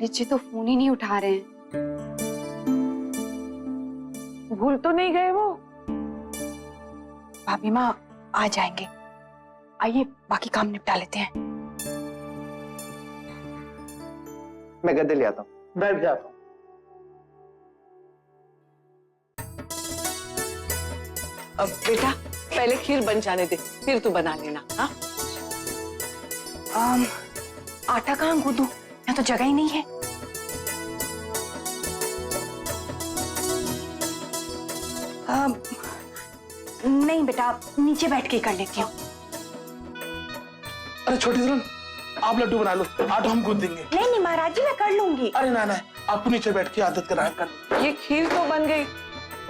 पंडित जी तो फोन ही नहीं उठा रहे हैं। भूल तो नहीं गए वो? भाभी माँ आ जाएंगे, आइए बाकी काम निपटा लेते हैं। मैं गद्दे ले आता हूँ, बैठ जाता हूँ। अब बेटा पहले खीर बन जाने दे, फिर तू बना लेना। हाँ आटा कहाँ गूंदूं? यहाँ तो जगह ही नहीं है। नहीं बेटा, नीचे बैठ के कर लेती हूँ। अरे छोटी दुल्हन, आप लड्डू बना लो, आटा हम गूंद देंगे। नहीं नहीं महाराज जी, मैं कर लूंगी। अरे ना, आपको नीचे बैठ के आदत कराया कर। ये खीर तो बन गई,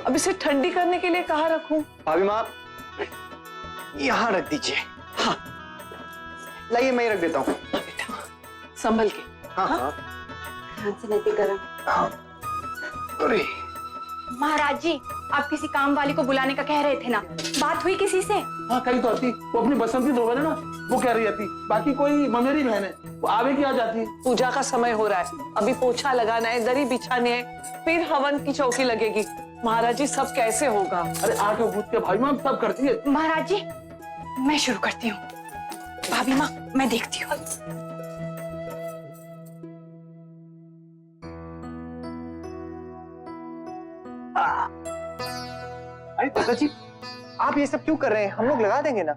अब इसे ठंडी करने के लिए कहाँ रखूं? भाभी माँ यहाँ रख दीजिए। हाँ लाइए, मैं ही रख देता हूँ। बेटा संभल के। हाँ हाँ ध्यान से नहीं गरम। हाँ। अरे महाराज जी, आप किसी काम वाली को बुलाने का कह रहे थे ना, बात हुई किसी से? हाँ कहीं तो आती, वो अपनी बसंती धोबन है ना, वो कह रही आती। बाकी कोई ममेरी बहन है, वो आवे की आ जाती। पूजा का समय हो रहा है, अभी पोछा लगाना है, दरी बिछाने है, फिर हवन की चौकी लगेगी। महाराज जी सब कैसे होगा? अरे आके भूत के भाई माँ सब करती है। महाराज जी मैं शुरू करती हूँ। भाभी माँ मैं देखती हूँ। अरे दादाजी, आप ये सब क्यों कर रहे हैं? हम लोग लगा देंगे ना।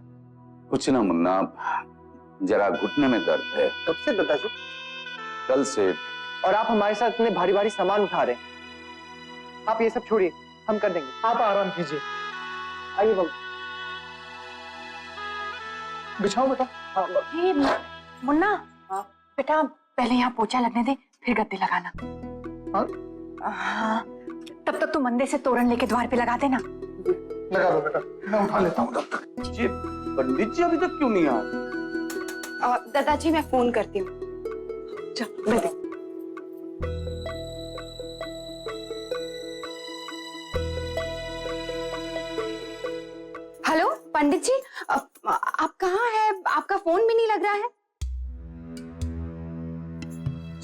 कुछ ना मुन्ना, जरा घुटने में दर्द है। कब से दादाजी? कल से। और आप हमारे साथ इतने भारी भारी सामान उठा रहे हैं। आप ये सब छोड़िए, हम कर देंगे। आप आराम कीजिए। आइए बाबू, बिछाओ बेटा। हाँ हे मुन्ना, बेटा पहले यहाँ पोछा लगने दे, फिर गद्दे लगाना। हाँ? हाँ, तब तक तू मंदिर से तोरण लेके द्वार पे लगा देना। लगा दो बेटा, मैं उठा लेता हूँ तब तक। जी पंडित जी अभी तक क्यों नहीं आए? दादाजी मैं फोन करती हूँ। चल मैं देख। हेलो पंडित जी, आप कहाँ हैं? आपका फोन भी नहीं लग रहा है।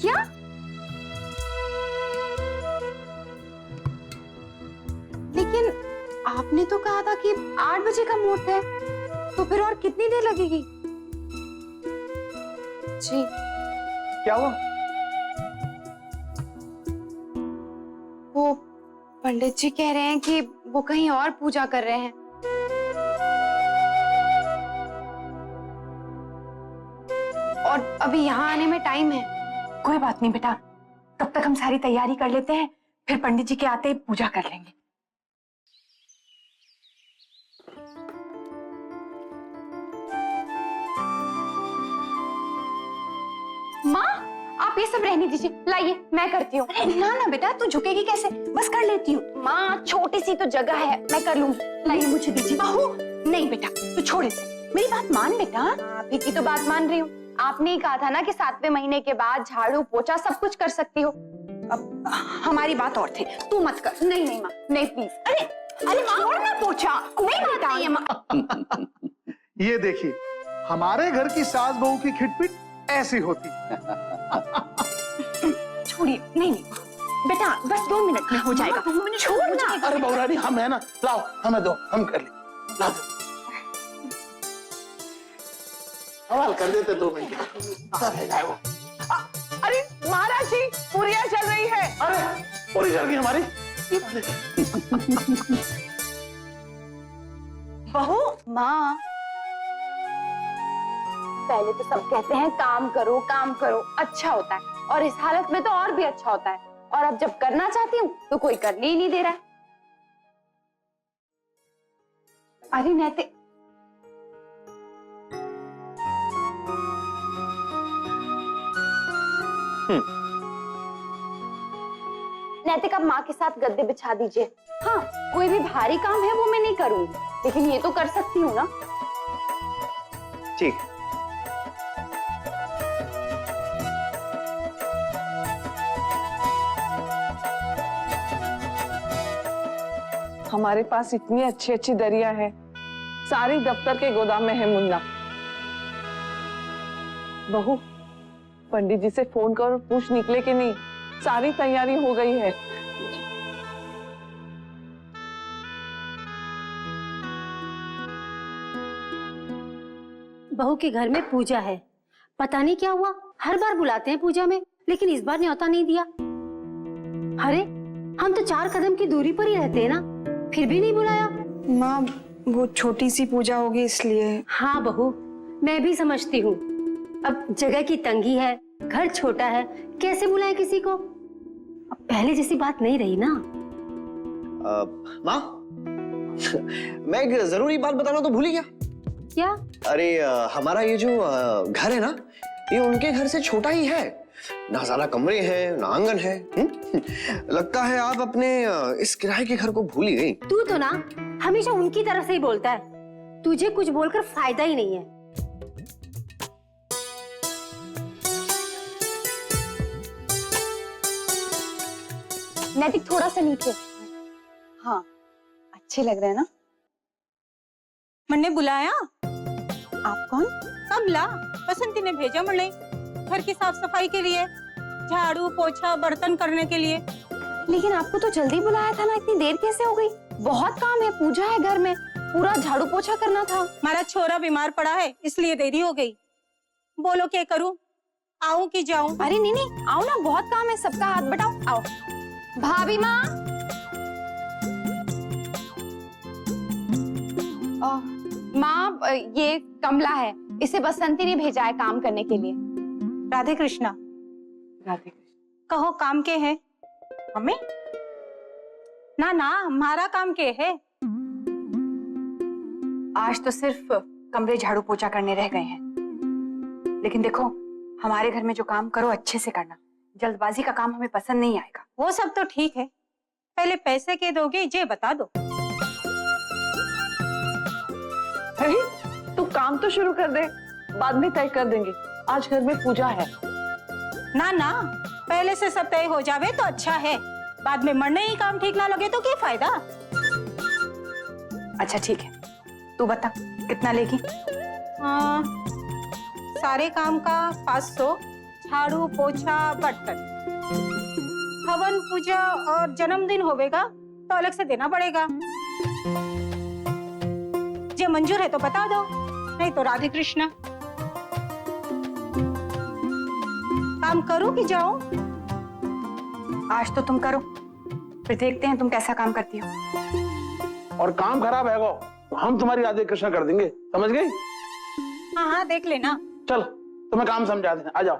क्या? लेकिन आपने तो कहा था कि 8 बजे का मुहूर्त है, तो फिर और कितनी देर लगेगी? जी क्या हुआ? वो पंडित जी कह रहे हैं कि वो कहीं और पूजा कर रहे हैं। और अभी यहाँ आने में टाइम है। कोई बात नहीं बेटा, तब तक हम सारी तैयारी कर लेते हैं, फिर पंडित जी के आते ही पूजा कर लेंगे। माँ आप ये सब रहने दीजिए, लाइए मैं करती हूँ। ना ना बेटा, तू झुकेगी कैसे? बस कर लेती हूँ। माँ छोटी सी तो जगह है, मैं कर लूंगी। लाइए मुझे दीजिए। बहू नहीं बेटा, तू छोड़ इसे, मेरी बात मान बेटा। आप ही की तो बात मान रही हूँ। आपने ही कहा था ना कि 7वें महीने के बाद झाड़ू पोछा सब कुछ कर सकती हो। अब हमारी बात और थी, तू मत कर। नहीं नहीं माँ, नहीं प्लीज। अरे अरे माँ, छोड़ ना पोछा। कोई बात नहीं है माँ। ये देखिए, हमारे घर की सास बहू की खिटपिट ऐसी होती। छोड़िए, नहीं नहीं बेटा, बस 2 मिनट में हो जाएगा। 2 मिनट छोड़ ना। अरे बहुरानी हम है ना, लाओ हमें दो, हम कर ले। ला दो, सवाल कर देते 2 मिनट। सब है जाए वो। अरे महाराज जी पूरियां चल रही है। अरे पूरी चल गई हमारी। बहू माँ, पहले तो सब कहते हैं काम करो अच्छा होता है, और इस हालत में तो और भी अच्छा होता है। और अब जब करना चाहती हूँ तो कोई करने ही नहीं दे रहा है। अरे नैतिक, नैतिक आप माँ के साथ गद्दे बिछा दीजिए। हाँ कोई भी भारी काम है वो मैं नहीं करूंगी, लेकिन ये तो कर सकती हूँ ना। ठीक। हमारे पास इतनी अच्छी अच्छी दरिया है, सारी दफ्तर के गोदाम में है मुन्ना। बहू पंडित जी से फोन कर पूछ निकले कि नहीं। सारी तैयारी हो गई है। बहू के घर में पूजा है, पता नहीं क्या हुआ, हर बार बुलाते हैं पूजा में, लेकिन इस बार न्योता नहीं दिया। अरे हम तो 4 कदम की दूरी पर ही रहते हैं ना, फिर भी नहीं बुलाया। माँ वो छोटी सी पूजा होगी इसलिए। हाँ बहू, मैं भी समझती हूँ, अब जगह की तंगी है, घर छोटा है, कैसे बुलाए किसी को। अब पहले जैसी बात नहीं रही ना। माँ मैं एक जरूरी बात बताना तो भूल ही गया। क्या? अरे हमारा ये जो घर है ना, ये उनके घर से छोटा ही है। ना ज्यादा कमरे हैं ना आंगन है। लगता है आप अपने इस किराए के घर को भूल ही गई। तू तो ना हमेशा उनकी तरफ से ही बोलता है, तुझे कुछ बोलकर फायदा ही नहीं है। नैतिक थोड़ा सा नीचे। हाँ अच्छे लग रहे हैं ना। मैंने बुलाया? आप कौन? कमला, बसंती ने भेजा मुझे घर की साफ सफाई के लिए, झाड़ू पोछा बर्तन करने के लिए। लेकिन आपको तो जल्दी बुलाया था ना, इतनी देर कैसे हो गई? बहुत काम है, पूजा है घर में, पूरा झाड़ू पोछा करना था। हमारा छोरा बीमार पड़ा है इसलिए देरी हो गई। बोलो क्या करूं, आऊं कि जाऊं? अरे नहीं नहीं आओ ना, बहुत काम है, सबका हाथ बटाओ। आओ भाभी माँ। माँ ये कमला है, इसे बसंती ने भेजा है काम करने के लिए। राधे कृष्णा। राधे कृष्ण। कहो काम के है? हमें ना ना, हमारा काम के है। आज तो सिर्फ कमरे झाड़ू पोछा करने रह गए हैं, लेकिन देखो हमारे घर में जो काम करो अच्छे से करना, जल्दबाजी का काम हमें पसंद नहीं आएगा। वो सब तो ठीक है, पहले पैसे के दोगे ये बता दो। तू काम तो शुरू कर दे, बाद में तय कर देंगे। आज घर में पूजा है। ना ना, पहले से सब तय हो जावे तो अच्छा है, बाद में मरने ही काम ठीक ना लगे तो क्या फायदा। अच्छा ठीक है, तू बता कितना लेगी? सारे काम का 500, झाड़ू पोछा बर्तन। हवन पूजा और जन्मदिन होवेगा तो अलग से देना पड़ेगा। जे मंजूर है तो बता दो, नहीं तो राधे कृष्णा। काम करो कि जाओ? आज तो तुम करो, फिर देखते हैं तुम कैसा काम करती हो। और काम खराब है वो, तो हम तुम्हारी राधे कृष्ण कर देंगे, समझ गई? हाँ हाँ देख लेना। चल तुम्हें काम समझा दें, आ जाओ।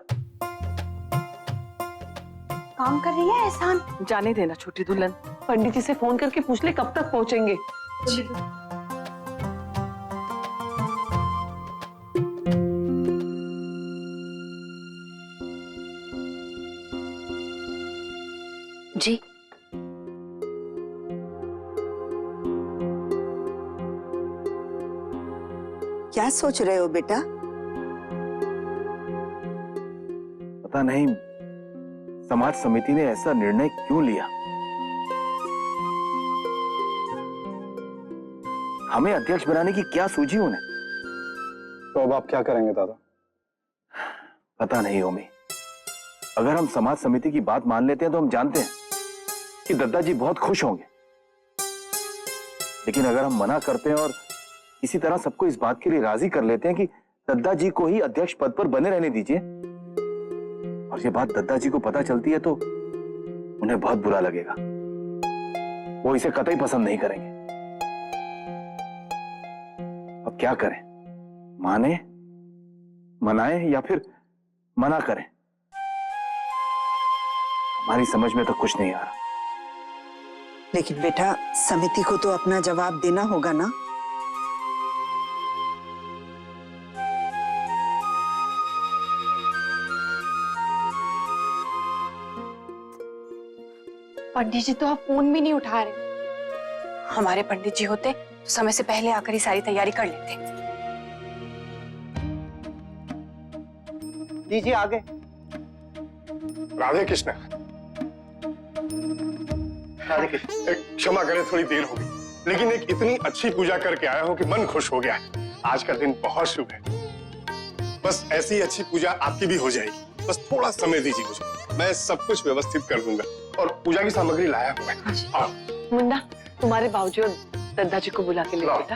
काम कर रही है एहसान। जाने देना छोटी दुल्हन, पंडित जी से फोन करके पूछ ले कब तक पहुंचेंगे। जी क्या सोच रहे हो बेटा? पता नहीं समाज समिति ने ऐसा निर्णय क्यों लिया। हमें अध्यक्ष बनाने की क्या सूझी उन्हें? तो अब आप क्या करेंगे दादा? पता नहीं ओमी, अगर हम समाज समिति की बात मान लेते हैं तो हम जानते हैं कि दद्दा जी बहुत खुश होंगे, लेकिन अगर हम मना करते हैं और इसी तरह सबको इस बात के लिए राजी कर लेते हैं कि दद्दा जी को ही अध्यक्ष पद पर बने रहने दीजिए, और ये बात दद्दा जी को पता चलती है तो उन्हें बहुत बुरा लगेगा। वो इसे कतई पसंद नहीं करेंगे। अब क्या करें? माने, मनाएं या फिर मना करें? हमारी समझ में तो कुछ नहीं आ रहा। लेकिन बेटा समिति को तो अपना जवाब देना होगा ना। पंडित जी तो आप फोन भी नहीं उठा रहे। हमारे पंडित जी होते तो समय से पहले आकर ही सारी तैयारी कर लेते। दीजिए आगे। राधे कृष्ण। राधे कृष्ण। क्षमा करें थोड़ी देर हो गई, लेकिन एक इतनी अच्छी पूजा करके आया हूं कि मन खुश हो गया है। आज का दिन बहुत शुभ है। बस ऐसी अच्छी पूजा आपकी भी हो जाएगी बस थोड़ा समय दीजिए मुझे, मैं सब कुछ व्यवस्थित कर दूंगा और पूजा की सामग्री लाया हूँ मैं। मुन्ना, तुम्हारे बाबूजी और दादाजी को बुला के ले बेटा।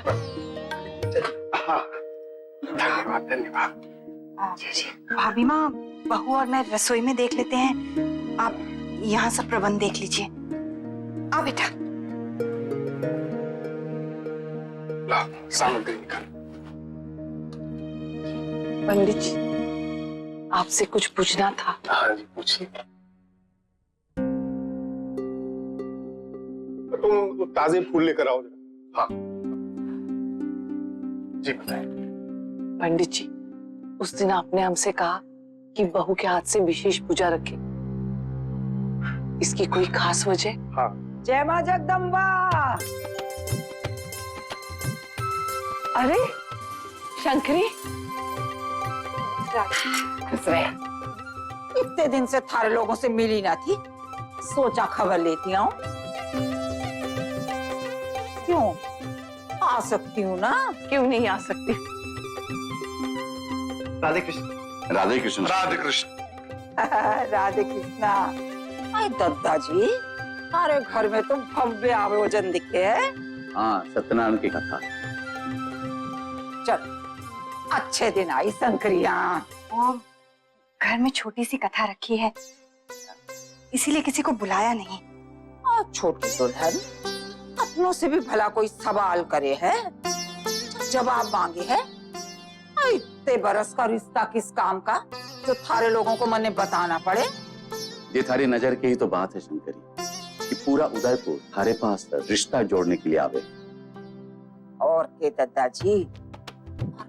हाँ, धन्यवाद धन्यवाद। भाभी माँ, बहू और मैं रसोई में देख लेते हैं, आप यहाँ सब प्रबंध देख लीजिए। आ बेटा। सामग्री निकाल। पंडित जी, आपसे कुछ पूछना था। हाँ जी, पूछिए। तुम ताजे फूल लेकर आओ जरा। हाँ जी, बताएं। पंडित जी, उस दिन आपने हमसे कहा कि बहू के हाथ से विशेष पूजा रखे, इसकी कोई खास वजह? हाँ। जय मां जगदम्बा। अरे शंकरी, इतने दिन से थारे लोगों से मिली ना थी, सोचा खबर लेती आऊं। क्यों आ सकती हूँ ना? क्यों नहीं आ सकती? राधे कृष्ण। राधे कृष्ण। राधे कृष्ण। राधे कृष्णा। आई दादाजी, हमारे घर में तो भव्य आयोजन दिखे है। हाँ, सत्यनारायण की कथा। चल, अच्छे दिन आई शंकरिया। और घर में छोटी सी कथा रखी है, इसीलिए किसी को बुलाया नहीं। छोटी दुल्हन, अपनों से भी भला कोई सवाल करे है, जवाब मांगे है। इतने बरस का रिश्ता किस काम का जो थारे लोगों को मने बताना पड़े? ये थारी नजर की ही तो बात है शंकरी, कि पूरा उदयपुर थारे पास रिश्ता जोड़ने के लिए आवे। और के दादाजी,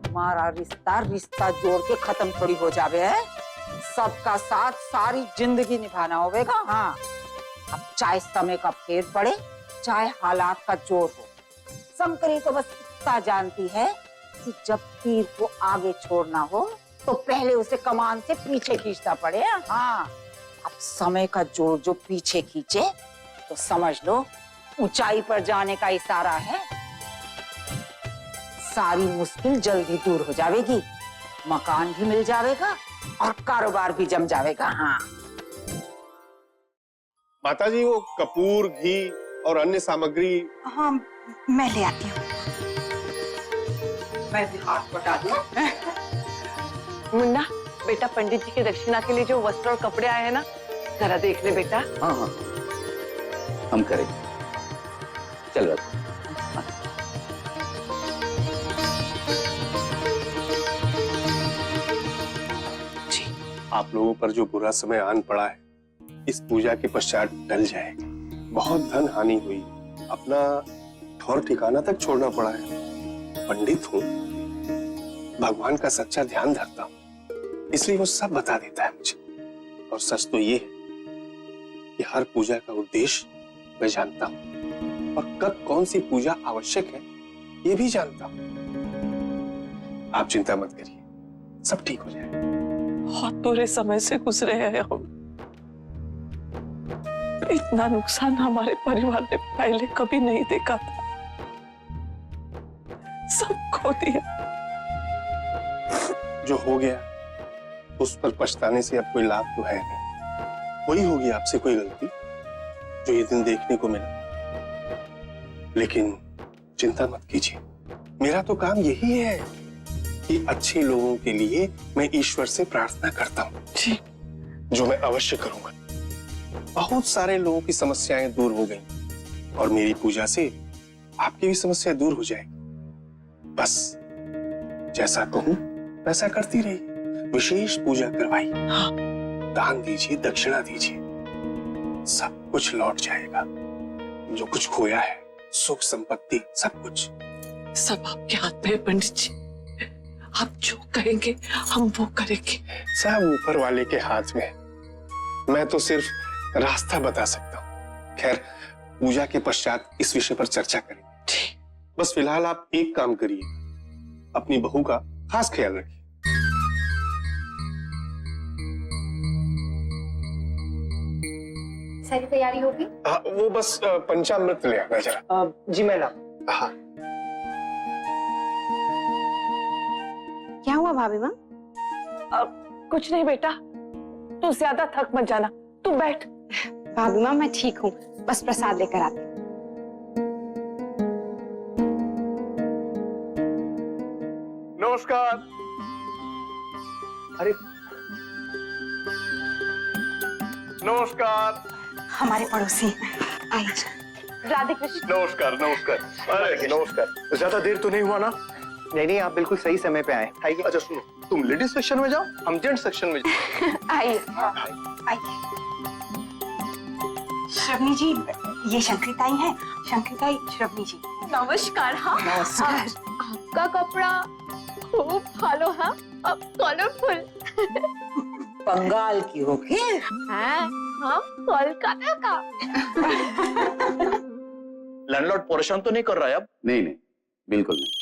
हमारा रिश्ता रिश्ता जोड़ के खत्म थोड़ी हो जावे है। सबका साथ सारी जिंदगी निभाना होगा। हाँ, अब चाहे समय का फेर पड़े, चाहे हालात का जोर हो, शंकरी को बस इतना जानती है कि जब तीर को आगे छोड़ना हो तो पहले उसे कमान से पीछे खींचना पड़े। हाँ, अब समय का जोर जो पीछे खींचे तो समझ लो ऊंचाई पर जाने का इशारा है। सारी मुश्किल जल्दी दूर हो जाएगी, मकान भी मिल जाएगा और कारोबार भी जम जाएगा। हाँ माताजी, वो कपूर, घी और अन्य सामग्री। हाँ, मैं ले आती हूँ। मैं भी हाथ बटा दूं। मुन्ना, बेटा पंडित जी के दक्षिणा के लिए जो वस्त्र और कपड़े आए हैं ना, जरा देख ले बेटा। हाँ हाँ, हम करेंगे। चल बेटा। आप लोगों पर जो बुरा समय आन पड़ा है, इस पूजा के पश्चात टल जाएगा। बहुत धन हानि हुई, अपना ठौर ठिकाना तक छोड़ना पड़ा है। पंडित हूँ, भगवान का सच्चा ध्यान धरता हूँ, इसलिए वो सब बता देता है मुझे। और सच तो ये है कि हर पूजा का उद्देश्य मैं जानता हूँ और कब कौन सी पूजा आवश्यक है ये भी जानता हूँ। आप चिंता मत करिए, सब ठीक हो जाएगा। बहुत बुरे समय से गुजरे हैं हम। इतना नुकसान हमारे परिवार ने पहले कभी नहीं देखा था। सब खो दिया। जो हो गया उस पर पछताने से अब कोई लाभ तो है नहीं। वही होगी आपसे कोई गलती जो ये दिन देखने को मिला। लेकिन चिंता मत कीजिए, मेरा तो काम यही है कि अच्छे लोगों के लिए मैं ईश्वर से प्रार्थना करता हूँ, जो मैं अवश्य करूंगा। बहुत सारे लोगों की समस्याएं दूर हो गई और मेरी पूजा से आपकी भी समस्या दूर हो जाएगी। बस जैसा कहूं वैसा करती रहिए, विशेष पूजा करवाइए। हाँ। दान दीजिए, दक्षिणा दीजिए, सब कुछ लौट जाएगा। जो कुछ खोया है, सुख संपत्ति, सब कुछ सब आपके हाथ में है पंडित जी। आप जो कहेंगे हम वो करेंगे। सब ऊपर वाले के हाथ में है। मैं तो सिर्फ रास्ता बता सकता हूँ। खैर, पूजा के पश्चात इस विषय पर चर्चा करेंगे। बस फिलहाल आप एक काम करिए, अपनी बहू का खास ख्याल रखिए। सारी तैयारी होगी? हाँ, वो बस पंचामृत ले आना जरा। जी मैं ला। हाँ। क्या हुआ भाभी माँ? कुछ नहीं बेटा, तू ज्यादा थक मत जाना, तू बैठ। भाभी माँ मैं ठीक हूँ, बस प्रसाद लेकर आती हूँ। नमस्कार। अरे नमस्कार। हमारे पड़ोसी आइए। राधे कृष्ण। नमस्कार नमस्कार। अरे नमस्कार। ज्यादा देर तो नहीं हुआ ना? नहीं नहीं, आप बिल्कुल सही समय पे आए। आइए। अच्छा सुनो, तुम लेडीज सेक्शन में जाओ, हम जेंट्स सेक्शन में जाओ। आइए। श्रवणी जी, ये शंकरिताई है, शंकरिताई श्रवणी जी। नमस्कार। हाँ नमस्कार। आपका कपड़ा खूब भालो, हाँ कलरफुल। बंगाल की होगी। हाँ हम कोलकाता का। लैंडलॉर्ड परेशान तो नहीं कर रहा है अब? नहीं नहीं, बिल्कुल नहीं।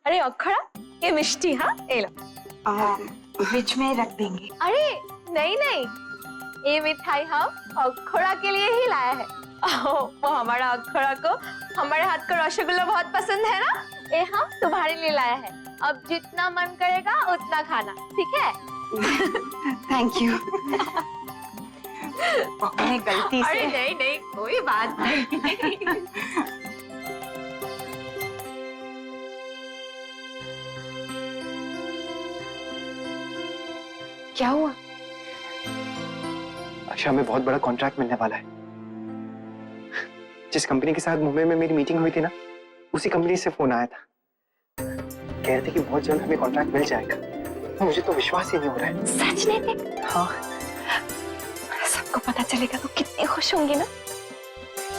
अरे अखड़ा, ये मिष्टी। हाँ ये लो। फ्रिज में रख देंगे। अरे नहीं नहीं, ये मिठाई हम अखड़ा के लिए ही लाया है। वो हमारा अखड़ा को हमारे हाथ का रसगुल्ला बहुत पसंद है ना, ये हम तुम्हारे लिए लाया है। अब जितना मन करेगा उतना खाना, ठीक है? Thank you. मैंने गलती से। अरे नहीं नहीं, कोई बात नहीं। क्या हुआ? अच्छा, हमें बहुत बड़ा कॉन्ट्रैक्ट मिलने वाला है। जिस कंपनी के साथ मुंबई में मेरी मीटिंग हुई थी ना, उसी कंपनी से फोन आया था। कह रहे थे कि बहुत जल्द हमें कॉन्ट्रैक्ट मिल जाएगा। मुझे तो विश्वास ही नहीं हो रहा है। सच नहीं? हाँ। सबको पता चलेगा तो कितनी खुश होंगी ना।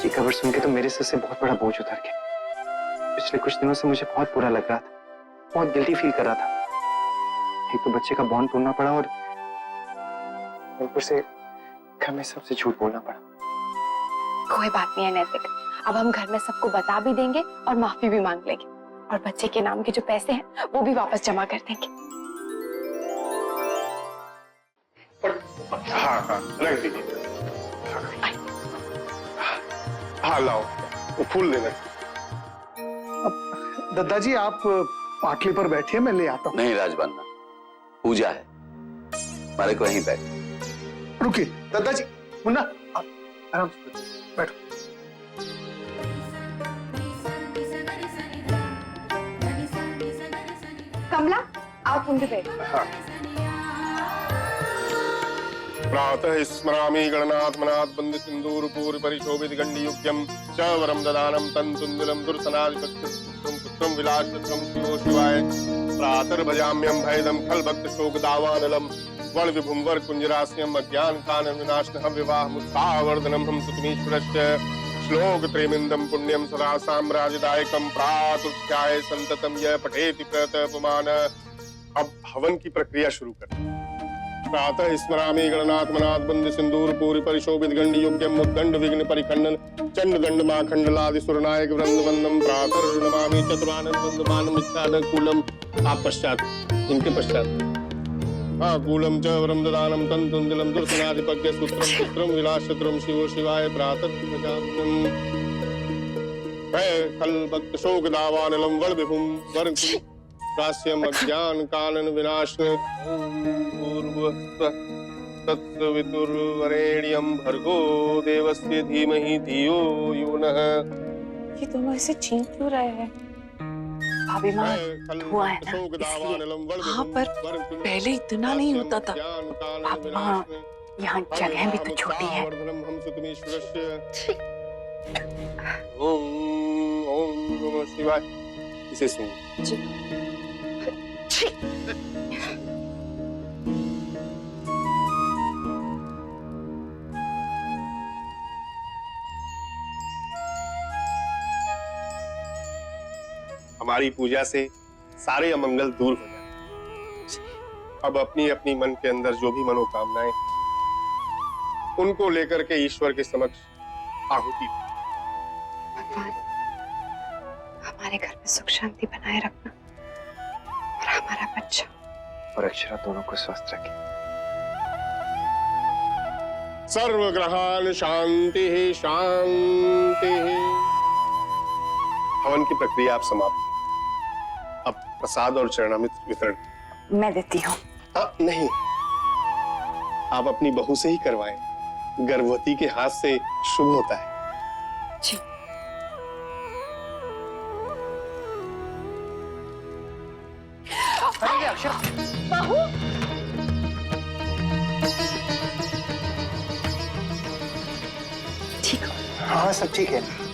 ये खबर सुन के तो मेरे सिर से बहुत बड़ा बोझ उतर गया। पिछले कुछ दिनों से मुझे बहुत बुरा लग रहा था, बहुत गिल्टी फील कर रहा था। एक तो बच्चे का बॉन्ड तोड़ना पड़ा और ऊपर से घर में सबसे झूठ बोलना पड़ा। कोई बात नहीं है नैतिक, अब हम घर में सबको बता भी देंगे और माफी भी मांग लेंगे, और बच्चे के नाम के जो पैसे हैं वो भी वापस जमा कर देंगे। हाँ हाँ, रख दीजिए। हाँ लाओ, वो फूल देना। अब दादाजी आप पाटली पर बैठिए, मैं ले आता हूँ। नहीं राजबन्ना, पूजा है, हमारे को यहीं बैठ। रुकिए दादाजी, मुन्ना आप आराम से बैठो। कमला आप उनके बैठो। प्रातः स्मरामि गणनात्मनात् बंद सिंदूर पूर्व परिशोभित गंडीयुक्यम च वरम ददानम तंतुंदिलम दुर्सनाधिपत्यम पुत्रम विलासत्रम शिवो शिवाय प्रातर्भजाम्यम भयदम खल भक्त शोक दावानलम वल विभुम वर कुंजरास्यम अज्ञान कानन विनाशनः विवाह मुत्सावर्धनम हम सुतमीश्वरस्य श्लोक त्रयमिंदम पुण्यम सदा साम्राज्यदायकम प्रातुध्याय संततम यह पठेति प्रतपमान। अब हवन की प्रक्रिया शुरू करते हैं। प्रातः स्मरामि गणनात्मनात् बंद सिंदूर पूरी परिशोभित गंडी योग्यम मुद्दंड विघ्न परिखंडन चंड दंड माखंडलादि सुरनायक वृंद वंदम प्रातः नमामि चतुरानंद वंदमान मिच्छाद कूलम। आप पश्चात, इनके पश्चात कूलम च वरम ददानम तंतुंदिलम दुर्सनाधिपत्य सूत्रम पुत्रम विलासत्रम शिवो शिवाय प्रातः भजाम्यम खल भक्त शोक दावानलम वल विभुम वर कास्यम अज्ञान कानन विनाशन तत्सवितुर्वरेण्यं भर्गो देवस्य धीमहि धियो यो नः। ये तुम ऐसे चीख क्यों रहे हैं? भाभी माँ धुआं है ना, इसलिए। हाँ पर पहले इतना नहीं होता था। भाभी माँ, यहाँ जगह भी तो छोटी है। ओम ओम नमः शिवाय। इसे सुन। हमारी पूजा से सारे अमंगल दूर हो जाए। अब अपनी अपनी मन के अंदर जो भी मनोकामनाएं उनको लेकर के ईश्वर के समक्ष आहुति। भगवान हमारे घर में सुख शांति बनाए रखना और हमारा बच्चा और अक्षरा दोनों को स्वस्थ रखे। सर्वग्रहान शांति शांति। हवन की प्रक्रिया आप समाप्त। अब प्रसाद और चरणामृत वितरण। मैं देती हूँ। नहीं, आप अपनी बहू से ही करवाएं। गर्भवती के हाथ से शुभ होता है। जी। बहू ठीक हो? हाँ सब ठीक है।